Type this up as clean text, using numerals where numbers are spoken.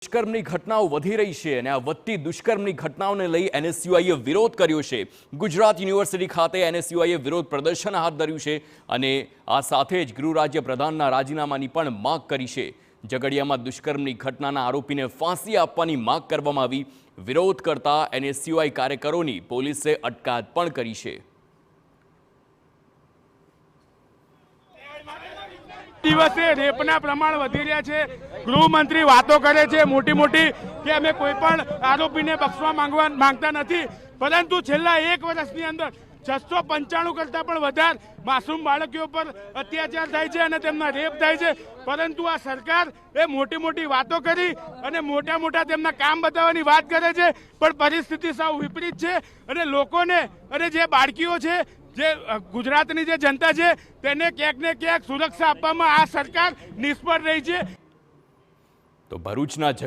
દુષ્કર્મની ઘટનાઓ વધી રહી છે અને આ વધતી દુષ્કર્મની ઘટનાઓને લઈ એનએસયુઆઈએ વિરોધ કર્યો છે। ગુજરાત યુનિવર્સિટી ખાતે એનએસયુઆઈએ વિરોધ પ્રદર્શન હાથ ધર્યું છે અને આ સાથે જ ગૃહ રાજ્ય પ્રધાનના રાજીનામાની પણ માંગ કરી છે। ઝઘડિયામાં દુષ્કર્મની ઘટનાના આરોપીને ફાંસી આપવાની માંગ કરવામાં આવી। વિરોધ કરતા એનએસયુઆઈ કાર્યકરોની પોલીસે અટકાયત પણ કરી છે। દિવસે રેપના પ્રમાણ વધી રહ્યા છે। ગૃહમંત્રી વાતો કરે છે મોટી મોટી કે અમે કોઈ પણ આરોપીને બક્ષવા માંગતા નથી, પરંતુ છેલ્લા 1 વર્ષની અંદર 695 કરતા પણ વધારે માસૂમ બાળકીઓ પર અત્યાચાર થાય છે અને તેમના રેપ થાય છે। પરંતુ આ સરકાર એ મોટી મોટી વાતો કરી અને મોટા તેમના કામ બતાવવાની વાત કરે છે, પણ પરિસ્થિતિ સાવ વિપરીત છે અને લોકોને અને જે બાળકીઓ છે, જે ગુજરાતની જે જનતા છે, તેને ક્યાંક ને ક્યાંક સુરક્ષા આપવામાં આ સરકાર નિષ્ફળ રહી છે। તો ભરૂચના